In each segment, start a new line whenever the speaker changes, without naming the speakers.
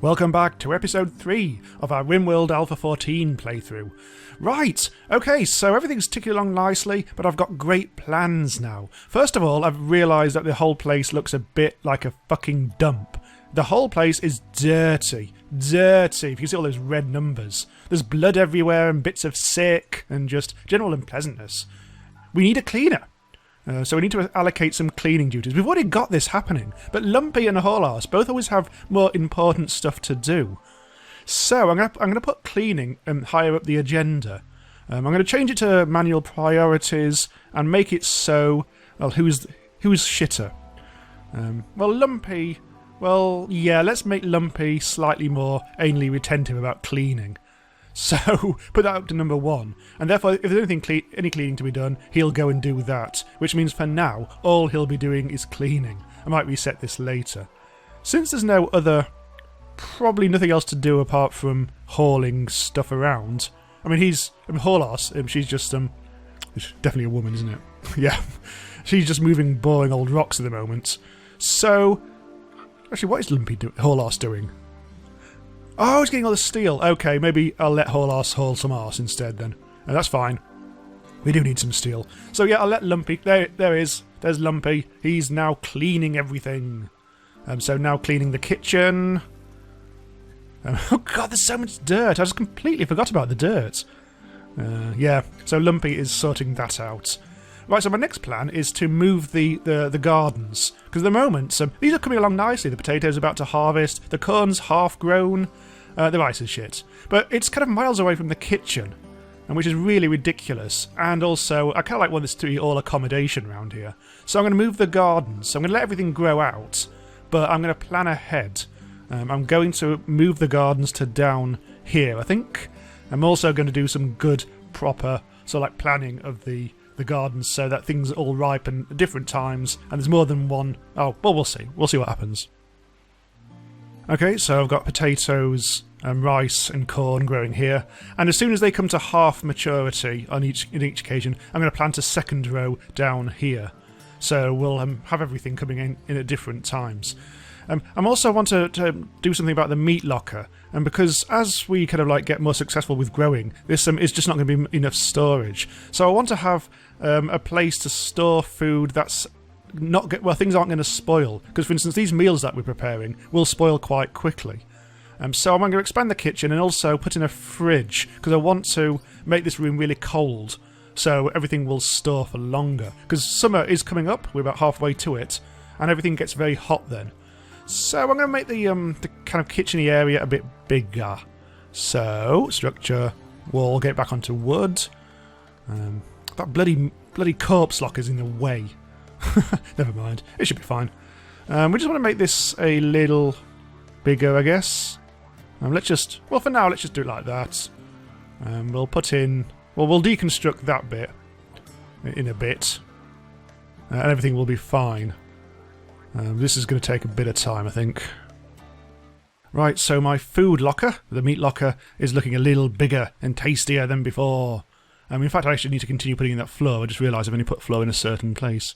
Welcome back to episode 3 of our RimWorld Alpha 14 playthrough. Right, okay, so everything's ticking along nicely, but I've got great plans now. First of all, I've realised that the whole place looks a bit like a fucking dump. The whole place is dirty. Dirty. If you see all those red numbers. There's blood everywhere and bits of sick and just general unpleasantness. We need a cleaner. So we need to allocate some cleaning duties. We've already got this happening, but Lumpy and Horlas both always have more important stuff to do. So I'm going to put cleaning higher up the agenda. I'm going to change it to manual priorities and make it so, well, who's shitter? Well, Lumpy, well, yeah, let's make Lumpy slightly more anally retentive about cleaning. So, put that up to number 1, and therefore, if there's any cleaning to be done, he'll go and do that, which means for now, all he'll be doing is cleaning. I might reset this later. Since there's probably nothing else to do apart from hauling stuff around. I mean, Horlas, she's just, she's definitely a woman, isn't it? Yeah. She's just moving boring old rocks at the moment. So, actually, what is Horlas doing? Oh, he's getting all the steel. Okay, maybe I'll let Horlas haul some arse instead then. That's fine. We do need some steel. So yeah, I'll let Lumpy... There is. There's Lumpy. He's now cleaning everything. So now cleaning the kitchen. Oh god, there's so much dirt. I just completely forgot about the dirt. Yeah, so Lumpy is sorting that out. Right, so my next plan is to move the gardens. Because at the moment, these are coming along nicely. The potatoes are about to harvest. The corn's half grown. The rice is shit. But it's kind of miles away from the kitchen, which is really ridiculous. And also, I kind of want this to be all accommodation around here. So I'm going to move the gardens. So I'm going to let everything grow out. But I'm going to plan ahead. I'm going to move the gardens to down here, I think. I'm also going to do some good, proper, planning of the gardens so that things all ripen at different times and there's more than one. Oh, well, we'll see. We'll see what happens. Okay, so I've got potatoes and rice and corn growing here, and as soon as they come to half maturity in each occasion, I'm going to plant a second row down here. So we'll have everything coming in at different times. I also want to do something about the meat locker, and because as we get more successful with growing, this is just not going to be enough storage. So I want to have a place to store food that's things aren't going to spoil. Because for instance, these meals that we're preparing will spoil quite quickly. So I'm going to expand the kitchen and also put in a fridge because I want to make this room really cold, so everything will store for longer. Because summer is coming up, we're about halfway to it, and everything gets very hot then. So I'm going to make the kind of kitchen-y area a bit bigger. So, structure, wall, get back onto wood. That bloody corpse locker's in the way. Never mind, it should be fine. We just want to make this a little bigger, I guess. For now, let's just do it like that. We'll deconstruct that bit in a bit. And everything will be fine. This is going to take a bit of time, I think. Right, so my food locker, the meat locker, is looking a little bigger and tastier than before. In fact, I actually need to continue putting in that flour. I just realised I've only put flour in a certain place.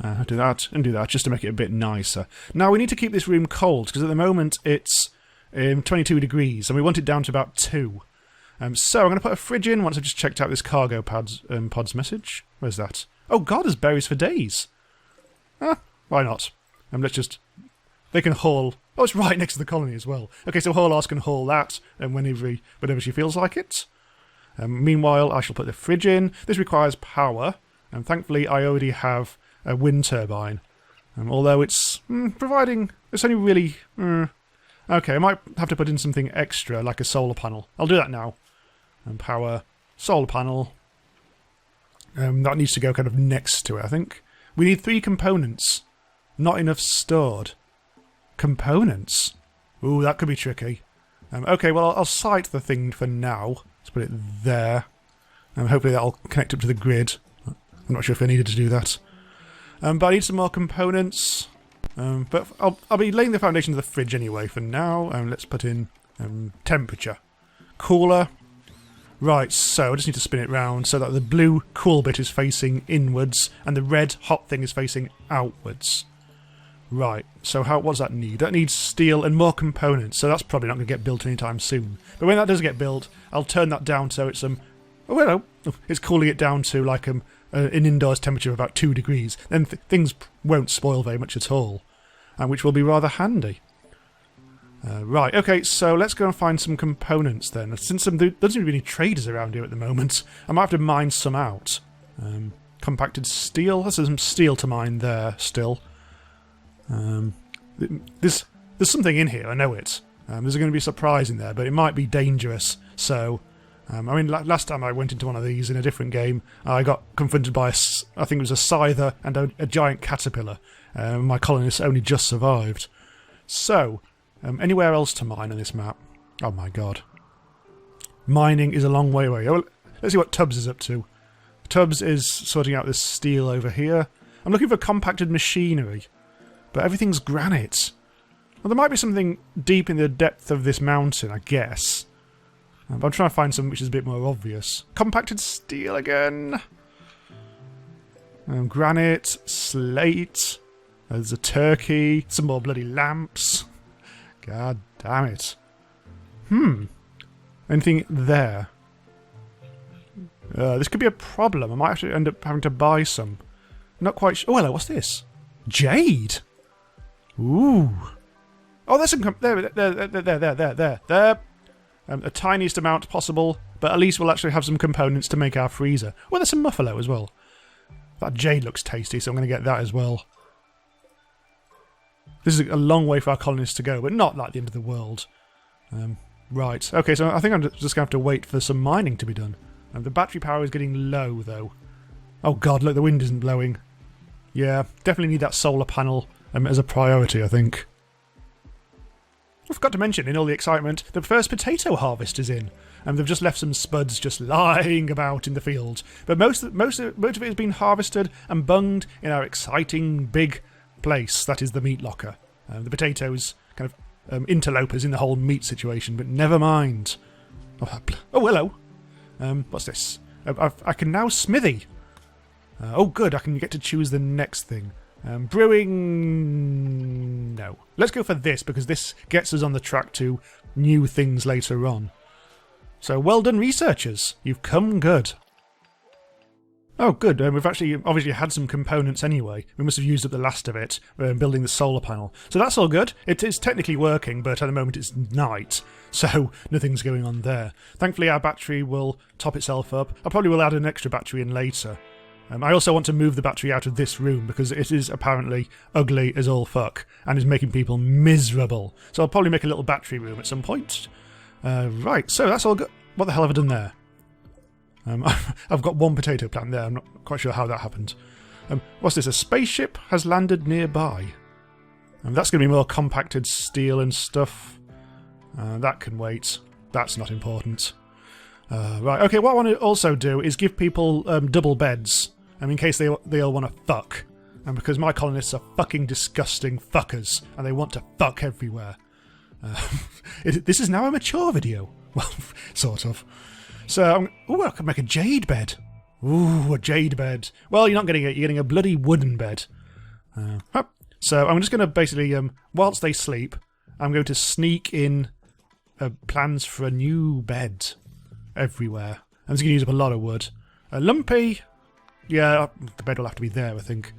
I'll do that and do that, just to make it a bit nicer. Now, we need to keep this room cold, because at the moment it's 22 degrees, and we want it down to about 2. So I'm going to put a fridge in once I've just checked out this cargo pods message. Where's that? Oh god, there's berries for days. Why not? They can haul... Oh, it's right next to the colony as well. Okay, so Horlas can haul that whenever she feels like it. Meanwhile, I shall put the fridge in. This requires power, and thankfully I already have a wind turbine. Although it's providing... It's only really... Okay, I might have to put in something extra, like a solar panel. I'll do that now. Power, solar panel. That needs to go kind of next to it, I think. We need 3 components. Not enough stored. Components? Ooh, that could be tricky. Okay, well, I'll site the thing for now. Let's put it there. Hopefully that'll connect up to the grid. I'm not sure if I needed to do that. But I need some more components. But I'll be laying the foundation of the fridge anyway for now. Let's put in temperature. Cooler. Right, so I just need to spin it round so that the blue cool bit is facing inwards and the red hot thing is facing outwards. Right, so what does that need? That needs steel and more components, so that's probably not going to get built anytime soon. But when that does get built, I'll turn that down so it's oh well, it's cooling it down to like an indoors temperature of about 2 degrees. Then things won't spoil very much at all, which will be rather handy. Right, okay, so let's go and find some components then. Since there doesn't seem to be any traders around here at the moment, I might have to mine some out. Compacted steel, there's some steel to mine there still. There's something in here, I know it. There's going to be a surprise in there, but it might be dangerous. So, I mean, last time I went into one of these in a different game, I got confronted by I think it was a scyther and a giant caterpillar. My colonists only just survived. So, anywhere else to mine on this map? Oh my god. Mining is a long way away. Oh, let's see what Tubbs is up to. Tubbs is sorting out this steel over here. I'm looking for compacted machinery. But everything's granite. Well, there might be something deep in the depth of this mountain, I guess. But I'm trying to find something which is a bit more obvious. Compacted steel again. Granite, slate. There's a turkey. Some more bloody lamps. God damn it. Anything there? This could be a problem. I might actually end up having to buy some. Not quite sure. Oh, hello, what's this? Jade! Ooh. Oh, there's some... There. The tiniest amount possible, but at least we'll actually have some components to make our freezer. Well, there's some muffalo as well. That jade looks tasty, so I'm going to get that as well. This is a long way for our colonists to go, but not like the end of the world. Right. Okay, so I think I'm just going to have to wait for some mining to be done. The battery power is getting low, though. Oh god, look, the wind isn't blowing. Yeah, definitely need that solar panel as a priority, I think. I forgot to mention, in all the excitement, the first potato harvest is in. And they've just left some spuds just lying about in the field. But most of it has been harvested and bunged in our exciting big place, that is the meat locker. The potatoes kind of interlopers in the whole meat situation, but never mind. Oh, hello. What's this? I can now smithy. Oh good, I can get to choose the next thing. Brewing... no. Let's go for this, because this gets us on the track to new things later on. So well done, researchers. You've come good. Oh good, we've actually obviously had some components anyway. We must have used up the last of it, building the solar panel. So that's all good. It is technically working, but at the moment it's night, so nothing's going on there. Thankfully our battery will top itself up. I probably will add an extra battery in later. I also want to move the battery out of this room because it is apparently ugly as all fuck and is making people miserable. So I'll probably make a little battery room at some point. Right, so that's all good. What the hell have I done there? I've got one potato plant there. I'm not quite sure how that happened. What's this? A spaceship has landed nearby. That's going to be more compacted steel and stuff. That can wait. That's not important. Right, okay, what I want to also do is give people double beds. In case they all want to fuck. And because my colonists are fucking disgusting fuckers. And they want to fuck everywhere. This is now a mature video. Well, sort of. So, I could make a jade bed. Ooh, a jade bed. Well, you're not getting it. You're getting a bloody wooden bed. So I'm just going to basically, whilst they sleep, I'm going to sneak in plans for a new bed everywhere. I'm just going to use up a lot of wood. Lumpy, yeah, the bed will have to be there, I think.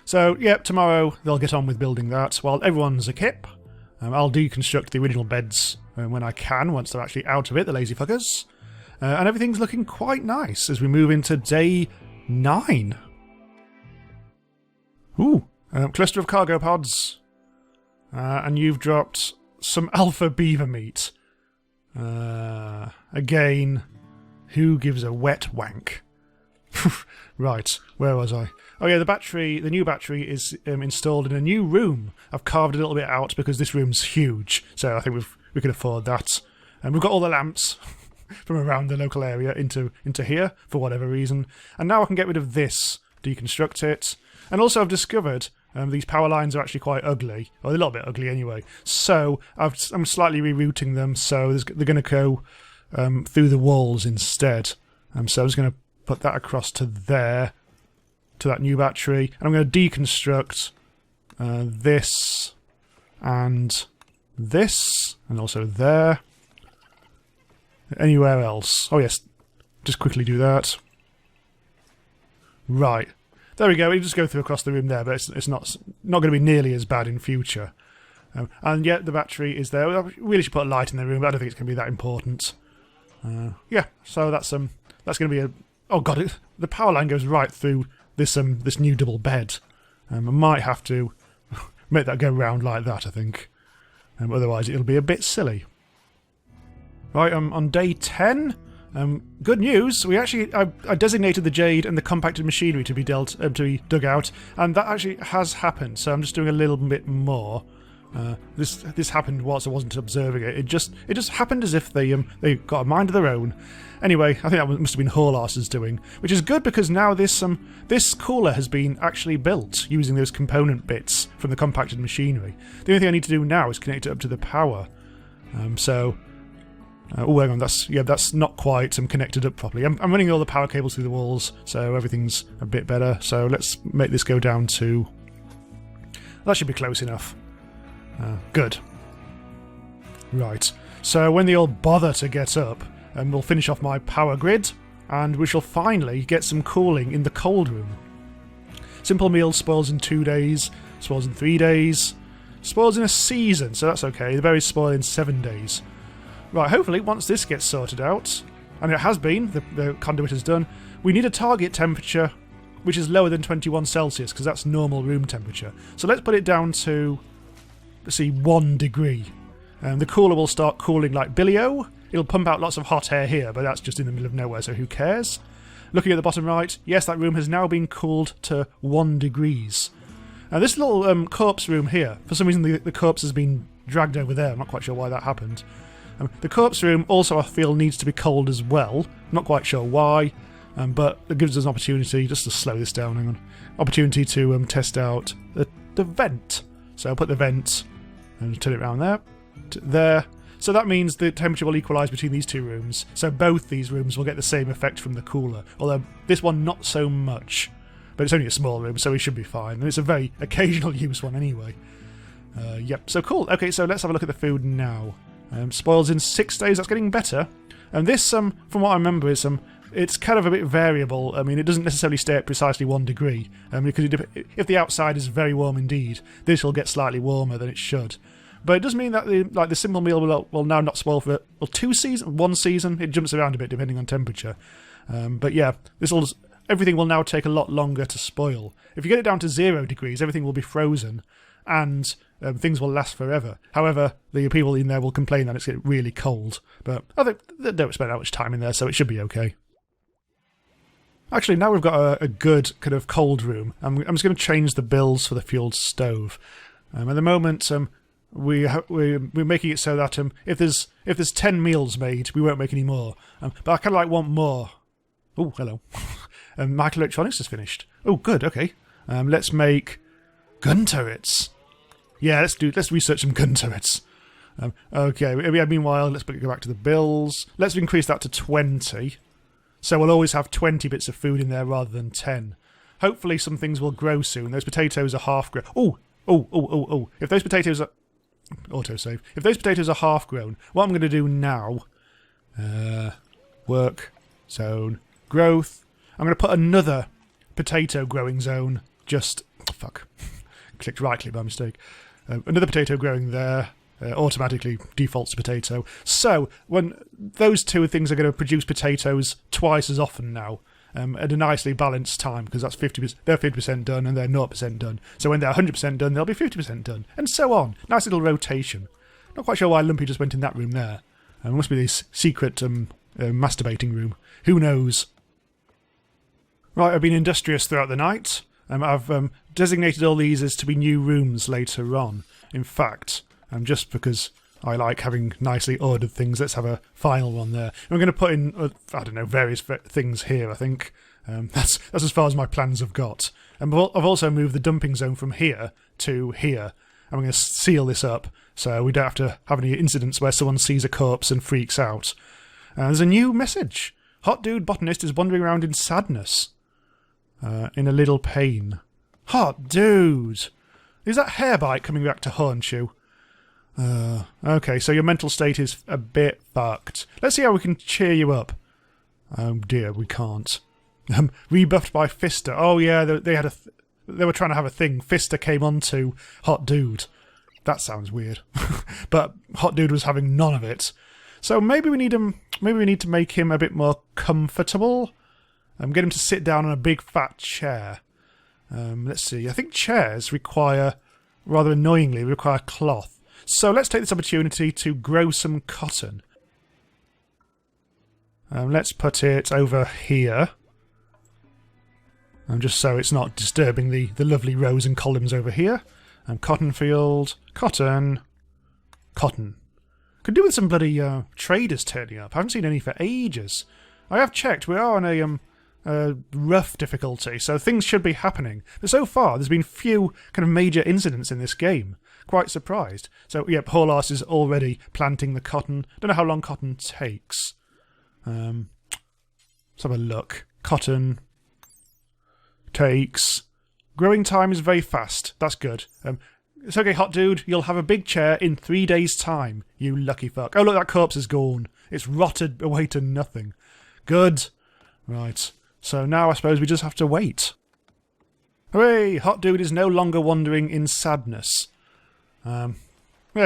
So, yeah, tomorrow they'll get on with building that. While everyone's a kip, I'll deconstruct the original beds when I can, once they're actually out of it, the lazy fuckers. And everything's looking quite nice as we move into day 9. Ooh, cluster of cargo pods. And you've dropped some alpha beaver meat. Again, who gives a wet wank? Right, where was I? Oh yeah, the new battery is installed in a new room. I've carved a little bit out because this room's huge, so I think we can afford that. And we've got all the lamps from around the local area into here, for whatever reason. And now I can get rid of this, deconstruct it. And also I've discovered these power lines are actually quite ugly, or a little bit ugly anyway. So I'm slightly rerouting them, so they're going to go through the walls instead. So I'm just going to put that across to there, to that new battery. And I'm going to deconstruct this, and this, and also there. Anywhere else? Oh yes, just quickly do that. Right. There we go, we just go through across the room there, but it's not going to be nearly as bad in future. And yet the battery is there. I really should put a light in the room, but I don't think it's going to be that important. Yeah, so that's going to be a... Oh god, the power line goes right through this new double bed. I might have to make that go round like that, I think. Otherwise it'll be a bit silly. Right, on day 10... good news, I designated the jade and the compacted machinery to be dug out, and that actually has happened, so I'm just doing a little bit more. This happened whilst I wasn't observing it. It just happened as if they got a mind of their own. Anyway, I think that must have been Horlars's doing, which is good because now this cooler has been actually built using those component bits from the compacted machinery. The only thing I need to do now is connect it up to the power. Oh, hang on, that's not quite connected up properly. I'm running all the power cables through the walls, so everything's a bit better. So let's make this go down to... That should be close enough. Good. Right, so when they all bother to get up, we'll finish off my power grid, and we shall finally get some cooling in the cold room. Simple meal spoils in 2 days, spoils in 3 days, spoils in a season, so that's okay. The berries spoil in 7 days. Right, hopefully, once this gets sorted out, and it has been, the conduit is done, we need a target temperature which is lower than 21 Celsius, because that's normal room temperature. So let's put it down to, let's see, 1 degree. The cooler will start cooling like Billy-O. It'll pump out lots of hot air here, but that's just in the middle of nowhere, so who cares? Looking at the bottom right, yes, that room has now been cooled to 1 degrees. Now this little corpse room here, for some reason the corpse has been dragged over there. I'm not quite sure why that happened. The corpse room also, I feel, needs to be cold as well. Not quite sure why, but it gives us an opportunity, just to slow this down, hang on, opportunity to test out the vent. So I'll put the vent and turn it around there, to there. So that means the temperature will equalise between these two rooms. So both these rooms will get the same effect from the cooler, although this one not so much. But it's only a small room, so we should be fine. And it's a very occasional use one anyway. Yep, so cool. Okay, so let's have a look at the food now. Spoils in 6 days, that's getting better. And this, from what I remember, is it's kind of a bit variable. I mean, it doesn't necessarily stay at precisely 1 degree, because if the outside is very warm indeed, this will get slightly warmer than it should. But it does mean that the simple meal will now not spoil for 1 season. It jumps around a bit depending on temperature. But yeah, everything will now take a lot longer to spoil. If you get it down to 0 degrees, everything will be frozen, and things will last forever. However, the people in there will complain that it's getting really cold. But they don't spend that much time in there, so it should be okay. Actually, now we've got a good kind of cold room. I'm just going to change the bills for the fueled stove. At the moment, we're making it so that if there's 10 meals made, we won't make any more. But I kind of want more. Oh, hello. Microelectronics is finished. Oh, good. Okay. Let's make gun turrets. Yeah, let's research some gun turrets. Okay. Meanwhile, let's go back to the bills. Let's increase that to 20. So we'll always have 20 bits of food in there rather than 10. Hopefully, some things will grow soon. Those potatoes are half grown. Oh! If those potatoes are autosave. If those potatoes are half grown, what I'm going to do now, work zone growth. I'm going to put another potato growing zone. Clicked right click by mistake. Another potato growing there. Automatically defaults to potato. So when those two things are going to produce potatoes twice as often now. At a nicely balanced time, because that's 50%. They're 50% done and they're 0% done. So when they're 100% done, they'll be 50% done, and so on. Nice little rotation. Not quite sure why Lumpy just went in that room there. It must be this secret masturbating room. Who knows? Right, I've been industrious throughout the night. I've designated all these as to be new rooms later on. In fact, just because I like having nicely ordered things. Let's have a final one there. I'm going to put in, various things here, I think. That's as far as my plans have got. And I've also moved the dumping zone from here to here. I'm going to seal this up so we don't have to have any incidents where someone sees a corpse and freaks out. There's a new message. Hot dude botanist is wandering around in sadness. In a little pain. Hot dude! Is that hair bite coming back to haunt you? Okay, so your mental state is a bit fucked. Let's see how we can cheer you up. Oh dear, we can't. Rebuffed by Fister. Oh yeah, they were trying to have a thing. Fister came on to Hot Dude. That sounds weird. But Hot Dude was having none of it. So maybe we need him. Maybe we need to make him a bit more comfortable. Get him to sit down on a big fat chair. Let's see. I think chairs require, rather annoyingly, require cloth. So let's take this opportunity to grow some cotton. Let's put it over here. Just so it's not disturbing the lovely rows and columns over here. Cotton field. Cotton. Cotton. Could do with some bloody traders turning up. I haven't seen any for ages. I have checked. We are on a rough difficulty, so things should be happening. But so far, there's been few kind of major incidents in this game. Quite surprised. So, yep, Horlas is already planting the cotton. Don't know how long cotton takes. Let's have a look. Cotton takes... Growing time is very fast. That's good. It's okay, Hot Dude. You'll have a big chair in 3 days' time. You lucky fuck. Oh, look, that corpse is gone. It's rotted away to nothing. Good. Right. So now I suppose we just have to wait. Hooray! Hot Dude is no longer wandering in sadness. Yeah,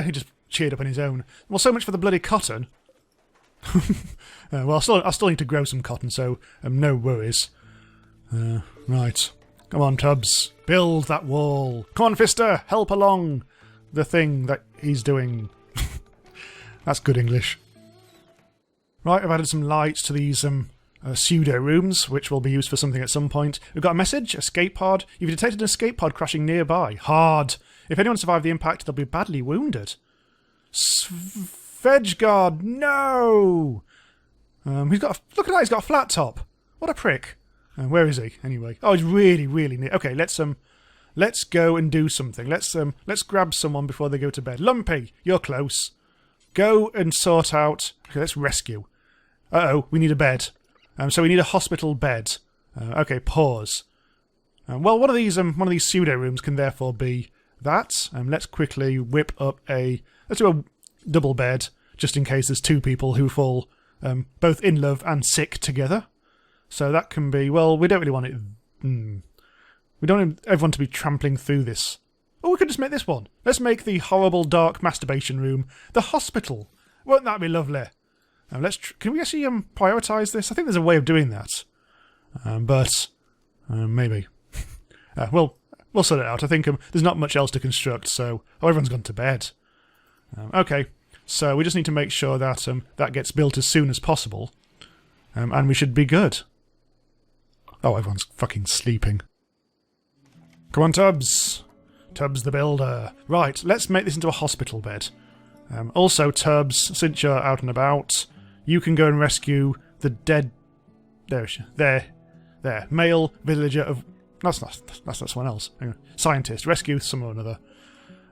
he just cheered up on his own. Well, so much for the bloody cotton. Well, I still need to grow some cotton, so no worries. Right. Come on, Tubbs. Build that wall. Come on, Fister. Help along the thing that he's doing. That's good English. Right, I've added some lights to these pseudo rooms, which will be used for something at some point. We've got a message. Escape pod. You've detected an escape pod crashing nearby. Hard. If anyone survived the impact, they'll be badly wounded. Vedgard, no! Look at that, he's got a flat top. What a prick. Where is he, anyway? Oh, he's really, really near. Okay, let's go and do something. Let's grab someone before they go to bed. Lumpy, you're close. Go and sort out... Okay, let's rescue. Uh-oh, we need a bed. So we need a hospital bed. Okay, pause. Well, one of these pseudo rooms can therefore be that. Let's quickly whip up let's do a double bed, just in case there's two people who fall both in love and sick together. So that can be, well, we don't really want it... We don't want everyone to be trampling through this. Oh, we could just make this one. Let's make the horrible dark masturbation room the hospital. Won't that be lovely? Can we actually prioritise this? I think there's a way of doing that. But maybe. We'll sort it out. I think there's not much else to construct, so... Oh, everyone's gone to bed. Okay, so we just need to make sure that that gets built as soon as possible. And we should be good. Oh, everyone's fucking sleeping. Come on, Tubbs. Tubbs the Builder. Right, let's make this into a hospital bed. Also, Tubbs, since you're out and about, you can go and rescue the dead... There. Male villager of... That's someone else. Hang on. Scientist. Rescue someone or another.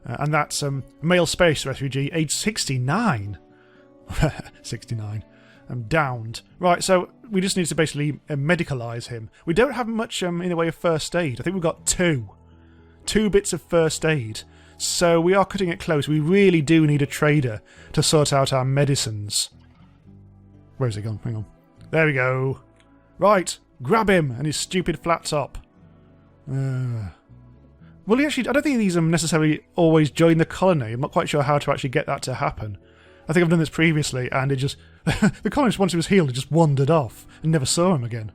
And that's male space refugee, age 69. 69. Downed. Right, so we just need to basically medicalise him. We don't have much in the way of first aid. I think we've got two bits of first aid. So we are cutting it close. We really do need a trader to sort out our medicines. Where's he gone? Hang on. There we go. Right, grab him and his stupid flat top. Well, he actually... I don't think these necessarily always join the colony. I'm not quite sure how to actually get that to happen. I think I've done this previously, and it just... the colonist, once he was healed, it just wandered off and never saw him again.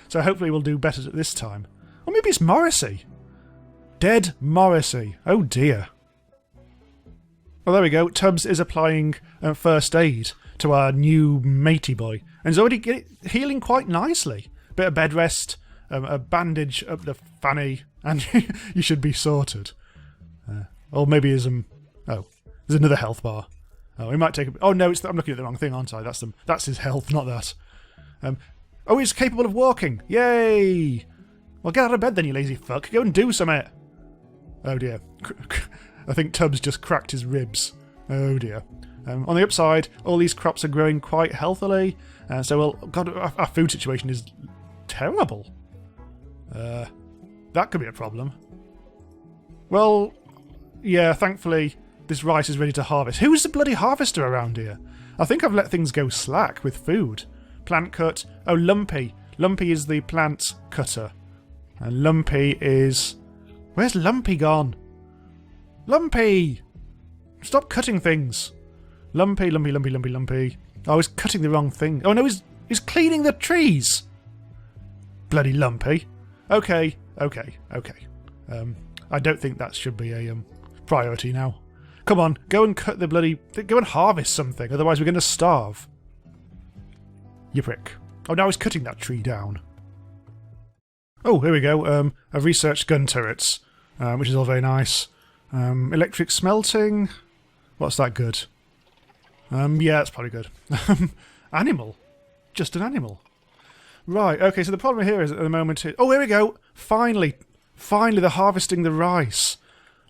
So hopefully we'll do better this time. Or maybe it's Morrissey. Dead Morrissey. Oh dear. Well, there we go. Tubbs is applying first aid to our new matey boy. And he's already healing quite nicely. Bit of bed rest, a bandage up the fanny, and you should be sorted. Or maybe there's another health bar. Oh, he might take a... Oh, no, I'm looking at the wrong thing, aren't I? That's his health, not that. Oh, he's capable of walking. Yay! Well, get out of bed then, you lazy fuck. Go and do something. Oh, dear. I think Tubbs just cracked his ribs. Oh, dear. On the upside, all these crops are growing quite healthily. So, God, our food situation is terrible. That could be a problem. Well, Yeah, thankfully this rice is ready to harvest. Who's the bloody harvester around here? I think I've let things go slack with food. Plant cut. Oh, Lumpy. Lumpy is the plant cutter. And Lumpy is... Where's Lumpy gone? Lumpy! Stop cutting things. Lumpy, Lumpy, Lumpy, Lumpy, Lumpy. Oh, he's cutting the wrong thing. Oh no, he's cleaning the trees! Bloody Lumpy. Okay. I don't think that should be a priority now. Come on, go and cut the bloody... Go and harvest something, otherwise we're going to starve. You prick. Oh, now he's cutting that tree down. Oh, here we go. I've researched gun turrets, which is all very nice. Electric smelting. What's that good? Yeah, that's probably good. Animal. Just an animal. Right, okay, so the problem here is at the moment... Oh, here we go! Finally, they're harvesting the rice.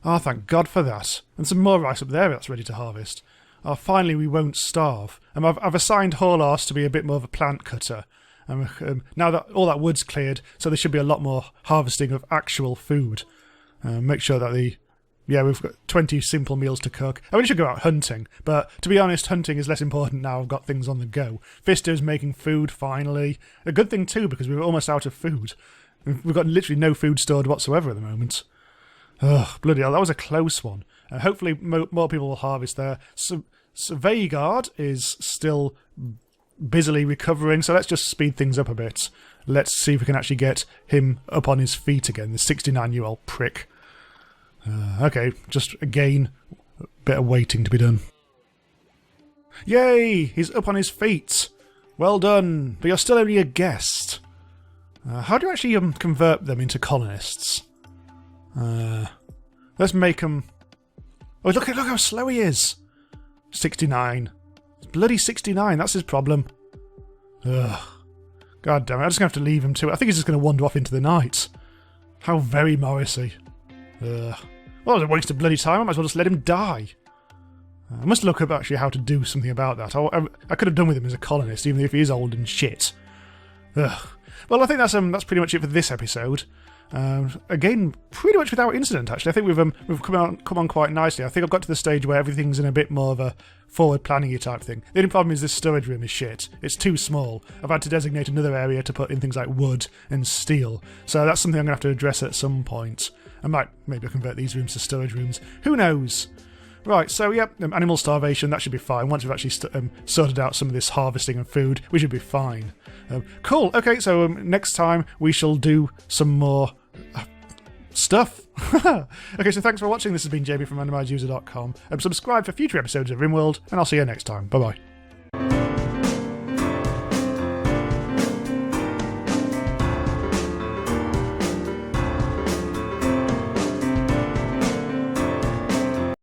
Oh, thank God for that. And some more rice up there that's ready to harvest. Oh, finally we won't starve. I've assigned Horlas to be a bit more of a plant cutter. Now that all that wood's cleared, so there should be a lot more harvesting of actual food. Make sure that yeah, we've got 20 simple meals to cook. I really should go out hunting, but to be honest, hunting is less important now I've got things on the go. Fister's making food, finally. A good thing too, because we were almost out of food. We've got literally no food stored whatsoever at the moment. Ugh, bloody hell, that was a close one. Hopefully more people will harvest there. So Veigard is still busily recovering, so let's just speed things up a bit. Let's see if we can actually get him up on his feet again, the 69-year-old prick. Okay, just again, a bit of waiting to be done. Yay! He's up on his feet! Well done, but you're still only a guest. How do you actually convert them into colonists? Let's make them... Oh, look how slow he is! 69. It's bloody 69, that's his problem. Ugh. God damn it, I'm just going to have to leave him to it. I think he's just going to wander off into the night. How very Morrissey. Ugh. Well, it was a waste of bloody time. I might as well just let him die. I must look up actually how to do something about that. I could have done with him as a colonist, even if he is old and shit. Ugh. Well, I think that's pretty much it for this episode. Again, pretty much without incident. Actually, I think we've come on quite nicely. I think I've got to the stage where everything's in a bit more of a forward planning-y type thing. The only problem is this storage room is shit. It's too small. I've had to designate another area to put in things like wood and steel. So that's something I'm going to have to address at some point. I might maybe convert these rooms to storage rooms. Who knows? Right, so yeah, animal starvation, that should be fine. Once we've actually sorted out some of this harvesting of food, we should be fine. Cool, okay, so next time we shall do some more stuff. Okay, so thanks for watching. This has been JB from randomizeuser.com. Subscribe for future episodes of RimWorld, and I'll see you next time. Bye-bye.